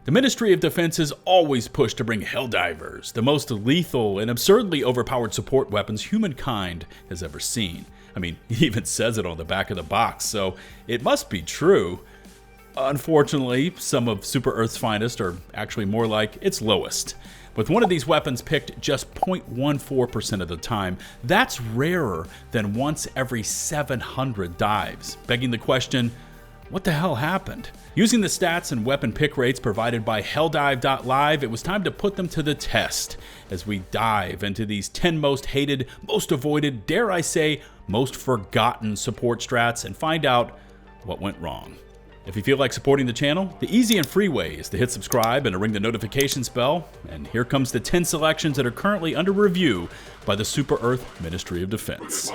The Ministry of Defense has always pushed to bring Helldivers, the most lethal and absurdly overpowered support weapons humankind has ever seen. I mean, he even says it on the back of the box, so it must be true. Unfortunately, some of Super Earth's finest are actually more like its lowest. With one of these weapons picked just 0.14% of the time, that's rarer than once every 700 dives, begging the question, what the hell happened? Using the stats and weapon pick rates provided by Helldive.live, it was time to put them to the test as we dive into these 10 most hated, most avoided, dare I say, most forgotten support strats and find out what went wrong. If you feel like supporting the channel, the easy and free way is to hit subscribe and to ring the notifications bell. And here comes the 10 selections that are currently under review by the Super Earth Ministry of Defense.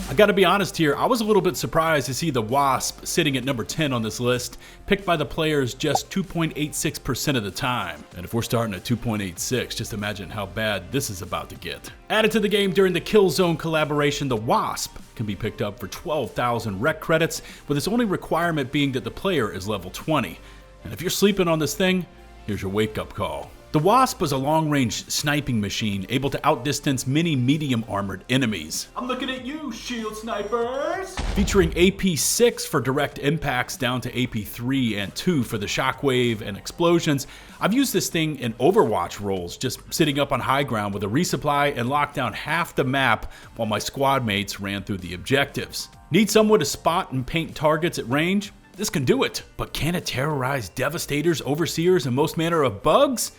I gotta be honest here, I was a little bit surprised to see the WASP sitting at number 10 on this list, picked by the players just 2.86% of the time. And if we're starting at 2.86, just imagine how bad this is about to get. Added to the game during the Killzone collaboration, the WASP can be picked up for 12,000 rec credits, with its only requirement being that the player is level 20. And if you're sleeping on this thing, here's your wake-up call. The WASP is a long-range sniping machine able to outdistance many medium-armored enemies. I'm looking at you, shield snipers! Featuring AP6 for direct impacts down to AP3 and 2 for the shockwave and explosions, I've used this thing in Overwatch roles, just sitting up on high ground with a resupply and locked down half the map while my squad mates ran through the objectives. Need someone to spot and paint targets at range? This can do it, but can it terrorize devastators, overseers, and most manner of bugs?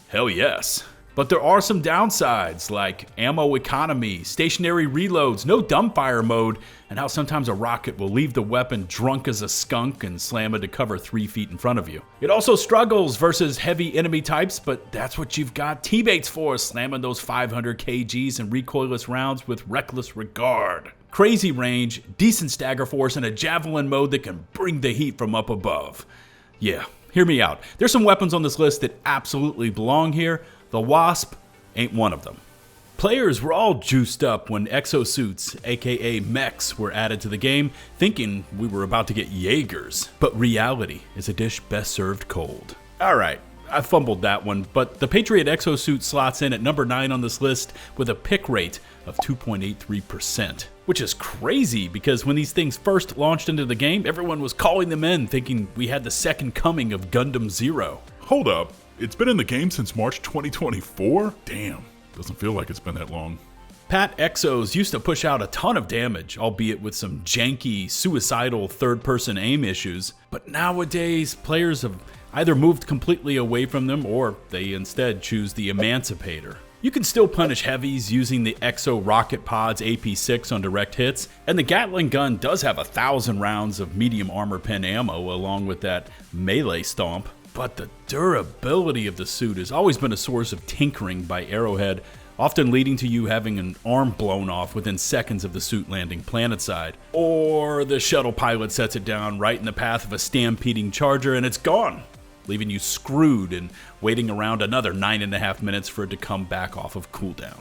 Hell yes. But there are some downsides, like ammo economy, stationary reloads, no dumbfire mode, and how sometimes a rocket will leave the weapon drunk as a skunk and slam it to cover 3 feet in front of you. It also struggles versus heavy enemy types, but that's what you've got teammates for, slamming those 500 kgs and recoilless rounds with reckless regard. Crazy range, decent stagger force, and a javelin mode that can bring the heat from up above. Yeah. Hear me out. There's some weapons on this list that absolutely belong here. The WASP ain't one of them. Players were all juiced up when exosuits, aka mechs, were added to the game, thinking we were about to get Jaegers. But reality is a dish best served cold. Alright, I fumbled that one, but the Patriot exosuit slots in at number 9 on this list with a pick rate of 2.83%. Which is crazy because when these things first launched into the game, everyone was calling them in thinking we had the second coming of Gundam Zero. Hold up, it's been in the game since March 2024? Damn, doesn't feel like it's been that long. Pat Exos used to push out a ton of damage, albeit with some janky, suicidal third-person aim issues, but nowadays players have either moved completely away from them or they instead choose the Emancipator. You can still punish heavies using the Exo Rocket Pod's AP6 on direct hits, and the Gatling gun does have 1,000 rounds of medium armor pen ammo along with that melee stomp, but the durability of the suit has always been a source of tinkering by Arrowhead, often leading to you having an arm blown off within seconds of the suit landing planetside. Or the shuttle pilot sets it down right in the path of a stampeding charger and it's gone, leaving you screwed and waiting around another 9.5 minutes for it to come back off of cooldown.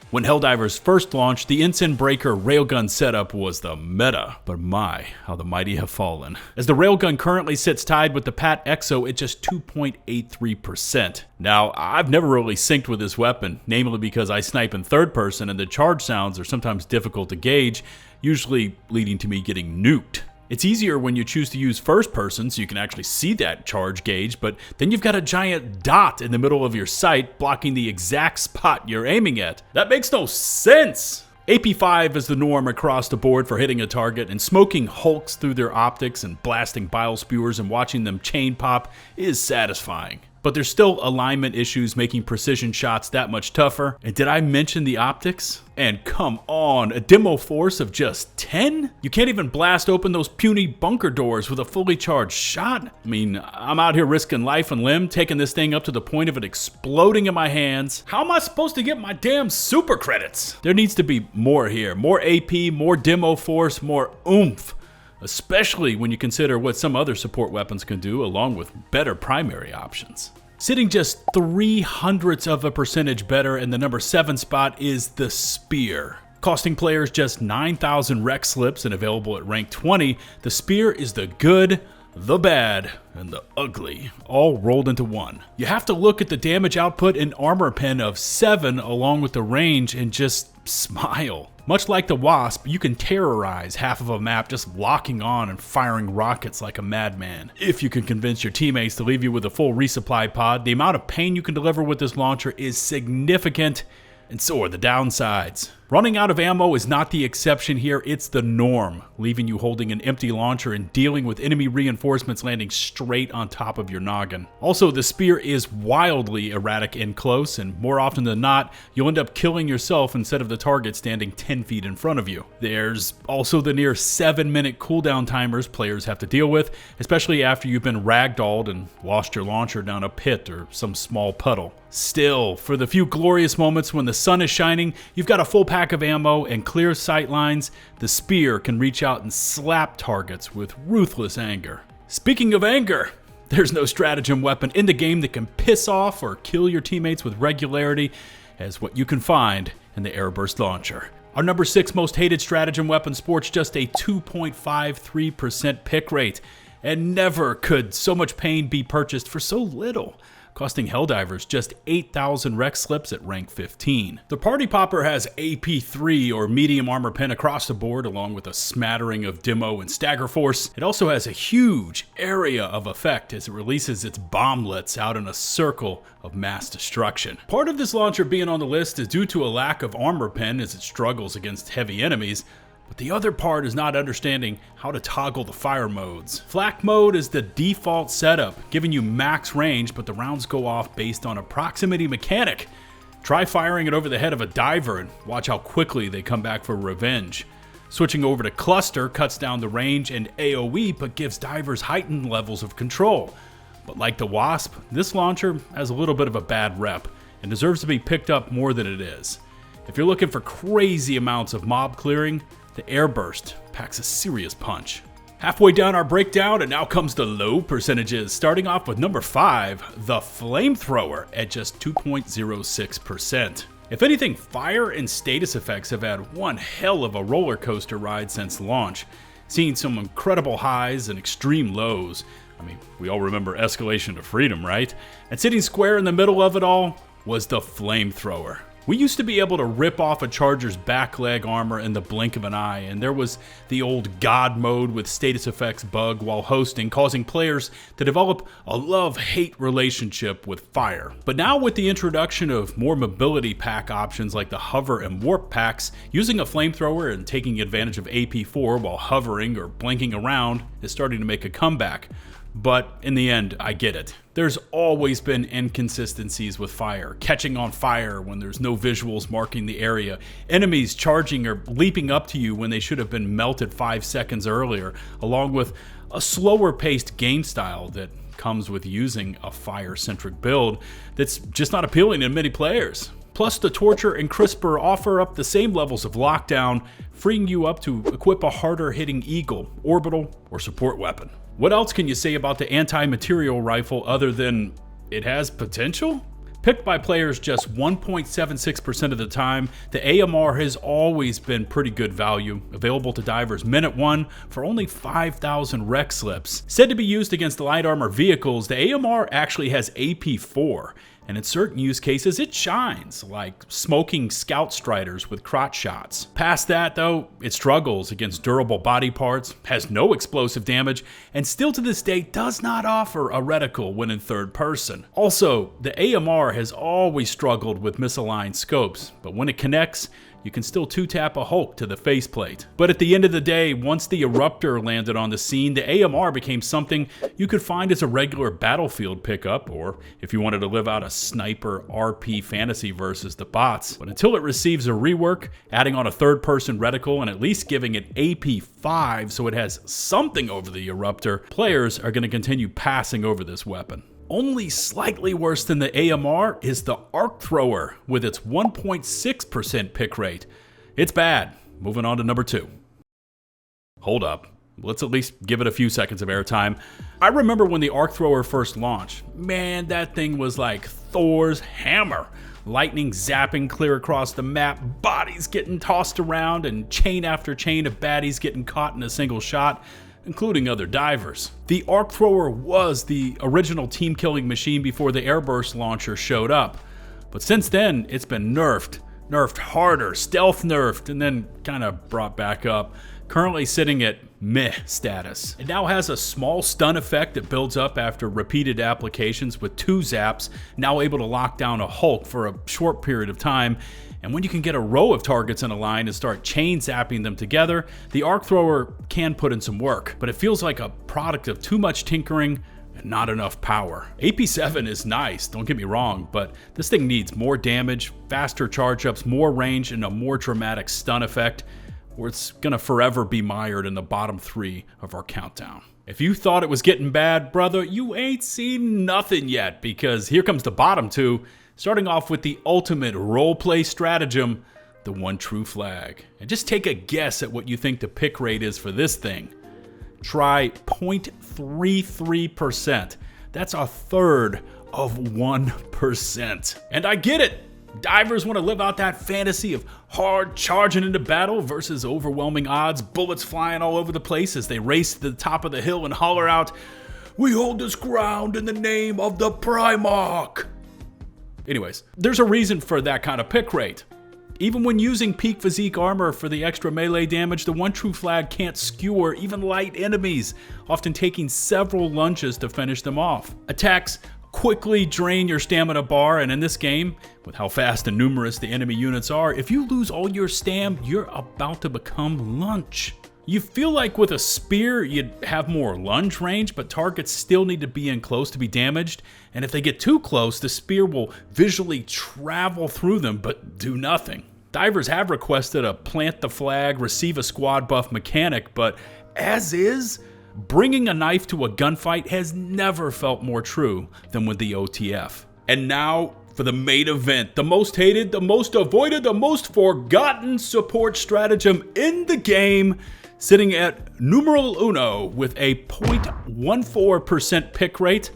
When Helldivers first launched, the Ensign Breaker railgun setup was the meta, but my, how the mighty have fallen. As the railgun currently sits tied with the Pat Exo at just 2.83%. Now, I've never really synced with this weapon, namely because I snipe in third person and the charge sounds are sometimes difficult to gauge, usually leading to me getting nuked. It's easier when you choose to use first person so you can actually see that charge gauge, but then you've got a giant dot in the middle of your sight blocking the exact spot you're aiming at. That makes no sense! AP5 is the norm across the board for hitting a target, and smoking hulks through their optics and blasting bile spewers and watching them chain pop is satisfying. But there's still alignment issues making precision shots that much tougher. And did I mention the optics? And come on, a demo force of just 10? You can't even blast open those puny bunker doors with a fully charged shot? I mean, I'm out here risking life and limb, taking this thing up to the point of it exploding in my hands. How am I supposed to get my damn super credits? There needs to be more here. More AP, more demo force, more oomph. Especially when you consider what some other support weapons can do along with better primary options. Sitting just 0.03% better in the number 7 spot is the Spear. Costing players just 9,000 rec slips and available at rank 20, the Spear is the good, the bad, and the ugly, all rolled into one. You have to look at the damage output and armor pen of 7 along with the range and just smile. Much like the WASP, you can terrorize half of a map just locking on and firing rockets like a madman. If you can convince your teammates to leave you with a full resupply pod, the amount of pain you can deliver with this launcher is significant, and so are the downsides. Running out of ammo is not the exception here, it's the norm, leaving you holding an empty launcher and dealing with enemy reinforcements landing straight on top of your noggin. Also, the Spear is wildly erratic in close, and more often than not, you'll end up killing yourself instead of the target standing 10 feet in front of you. There's also the near 7-minute cooldown timers players have to deal with, especially after you've been ragdolled and lost your launcher down a pit or some small puddle. Still, for the few glorious moments when the sun is shining, you've got a full pack of ammo and clear sight lines, the Spear can reach out and slap targets with ruthless anger. Speaking of anger, there's no stratagem weapon in the game that can piss off or kill your teammates with regularity as what you can find in the Airburst launcher. Our number 6 most hated stratagem weapon sports just a 2.53% pick rate, and never could so much pain be purchased for so little, costing Helldivers just 8,000 rec slips at rank 15. The Party Popper has AP3 or medium armor pen across the board, along with a smattering of demo and stagger force. It also has a huge area of effect as it releases its bomblets out in a circle of mass destruction. Part of this launcher being on the list is due to a lack of armor pen as it struggles against heavy enemies, but the other part is not understanding how to toggle the fire modes. Flak mode is the default setup, giving you max range, but the rounds go off based on a proximity mechanic. Try firing it over the head of a diver and watch how quickly they come back for revenge. Switching over to cluster cuts down the range and AoE, but gives divers heightened levels of control. But like the WASP, this launcher has a little bit of a bad rep and deserves to be picked up more than it is. If you're looking for crazy amounts of mob clearing, the Airburst packs a serious punch. Halfway down our breakdown, and now comes the low percentages, starting off with number 5, the Flamethrower at just 2.06%. If anything, fire and status effects have had one hell of a roller coaster ride since launch, seeing some incredible highs and extreme lows. I mean, we all remember Escalation to Freedom, right? And sitting square in the middle of it all was the Flamethrower. We used to be able to rip off a charger's back leg armor in the blink of an eye, and there was the old God mode with status effects bug while hosting, causing players to develop a love-hate relationship with fire. But now with the introduction of more mobility pack options like the hover and warp packs, using a flamethrower and taking advantage of AP4 while hovering or blinking around is starting to make a comeback. But in the end, I get it. There's always been inconsistencies with fire, catching on fire when there's no visuals marking the area, enemies charging or leaping up to you when they should have been melted 5 seconds earlier, along with a slower paced game style that comes with using a fire-centric build that's just not appealing to many players. Plus, the Torture and Crisper offer up the same levels of lockdown, freeing you up to equip a harder-hitting Eagle, Orbital, or support weapon. What else can you say about the anti-material rifle other than it has potential? Picked by players just 1.76% of the time, the AMR has always been pretty good value, available to divers minute 1 for only 5,000 rec slips. Said to be used against light armor vehicles, the AMR actually has AP4, and in certain use cases it shines, like smoking scout striders with crotch shots. Past that though, it struggles against durable body parts, has no explosive damage, and still to this day does not offer a reticle when in third person. Also, the AMR has always struggled with misaligned scopes, but when it connects, you can still 2-tap a Hulk to the faceplate. But at the end of the day, once the Eruptor landed on the scene, the AMR became something you could find as a regular battlefield pickup, or if you wanted to live out a sniper RP fantasy versus the bots. But until it receives a rework, adding on a third-person reticle and at least giving it AP5 so it has something over the Eruptor, players are going to continue passing over this weapon. Only slightly worse than the AMR is the Arc Thrower with its 1.6% pick rate. It's bad. Moving on to number 2. Hold up. let's at least give it a few seconds of airtime. I remember when the arc thrower first launched. Man, that thing was like Thor's hammer. Lightning zapping clear across the map, bodies getting tossed around, and chain after chain of baddies getting caught in a single shot, including other divers. The arc thrower was the original team-killing machine before the Airburst launcher showed up. But since then, it's been nerfed harder, stealth nerfed, and then kind of brought back up. Currently sitting at meh status. It now has a small stun effect that builds up after repeated applications with 2 zaps, now able to lock down a Hulk for a short period of time. And when you can get a row of targets in a line and start chain zapping them together, the arc thrower can put in some work, but it feels like a product of too much tinkering and not enough power. AP7 is nice, don't get me wrong, but this thing needs more damage, faster charge ups, more range, and a more dramatic stun effect, or it's gonna forever be mired in the bottom 3 of our countdown. If you thought it was getting bad, brother, you ain't seen nothing yet, because here comes the bottom 2, starting off with the ultimate roleplay stratagem, the one true flag. And just take a guess at what you think the pick rate is for this thing. Try 0.33%. That's a third of 1%. And I get it. Divers want to live out that fantasy of hard charging into battle versus overwhelming odds, bullets flying all over the place as they race to the top of the hill and holler out, "We hold this ground in the name of the Primarch." Anyways, there's a reason for that kind of pick rate. Even when using peak physique armor for the extra melee damage, the one true flag can't skewer even light enemies, often taking several lunges to finish them off. Attacks quickly drain your stamina bar, and in this game, with how fast and numerous the enemy units are, if you lose all your stam, you're about to become lunch. You feel like with a spear, you'd have more lunge range, but targets still need to be in close to be damaged, and if they get too close, the spear will visually travel through them, but do nothing. Divers have requested a plant the flag, receive a squad buff mechanic, but as is, bringing a knife to a gunfight has never felt more true than with the OTF. And now for the main event, the most hated, the most avoided, the most forgotten support stratagem in the game, sitting at numeral uno with a 0.14% pick rate.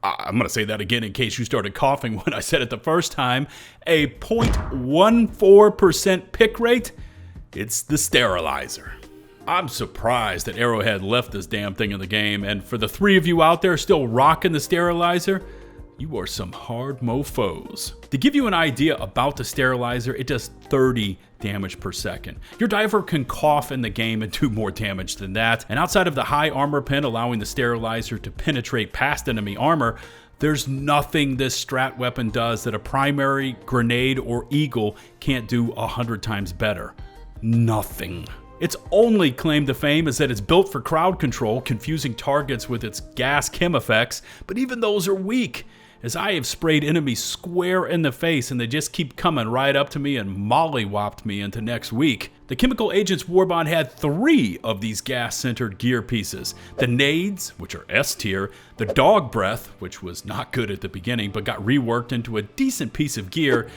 I'm going to say that again in case you started coughing when I said it the first time. A 0.14% pick rate. It's the Sterilizer. I'm surprised that Arrowhead left this damn thing in the game, and for the 3 of you out there still rocking the Sterilizer, you are some hard mofos. To give you an idea about the Sterilizer, it does 30 damage per second. Your diver can cough in the game and do more damage than that, and outside of the high armor pen allowing the Sterilizer to penetrate past enemy armor, there's nothing this strat weapon does that a primary, grenade, or eagle can't do 100 times better. Nothing. Its only claim to fame is that it's built for crowd control, confusing targets with its gas chem effects, but even those are weak, as I have sprayed enemies square in the face and they just keep coming right up to me and mollywopped me into next week. The Chemical Agents Warbond had 3 of these gas-centered gear pieces. The nades, which are S tier, the dog breath, which was not good at the beginning but got reworked into a decent piece of gear,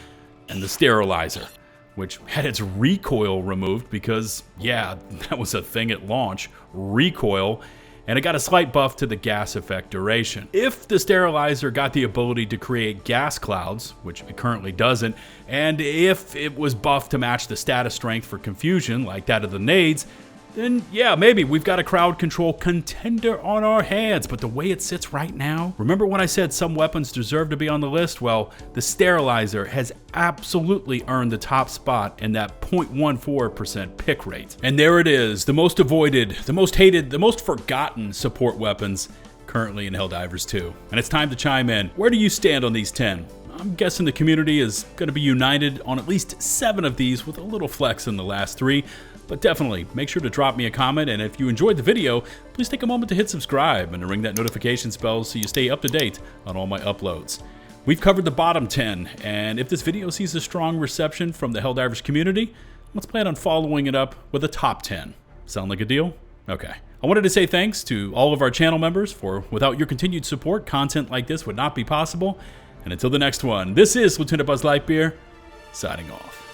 and the Sterilizer, which had its recoil removed because, yeah, that was a thing at launch, recoil, and it got a slight buff to the gas effect duration. If the Sterilizer got the ability to create gas clouds, which it currently doesn't, and if it was buffed to match the status strength for confusion like that of the nades, then yeah, maybe we've got a crowd control contender on our hands. But the way it sits right now, remember when I said some weapons deserve to be on the list? Well, the Sterilizer has absolutely earned the top spot in that 0.14% pick rate. And there it is, the most avoided, the most hated, the most forgotten support weapons currently in Helldivers 2. And it's time to chime in. Where do you stand on these 10? I'm guessing the community is going to be united on at least 7 of these with a little flex in the last 3. But definitely, make sure to drop me a comment, and if you enjoyed the video, please take a moment to hit subscribe and to ring that notification bell so you stay up to date on all my uploads. We've covered the bottom 10, and if this video sees a strong reception from the Helldivers community, let's plan on following it up with a top 10. Sound like a deal? Okay. I wanted to say thanks to all of our channel members, for without your continued support, content like this would not be possible. And until the next one, this is LtBuzzLitebeer, signing off.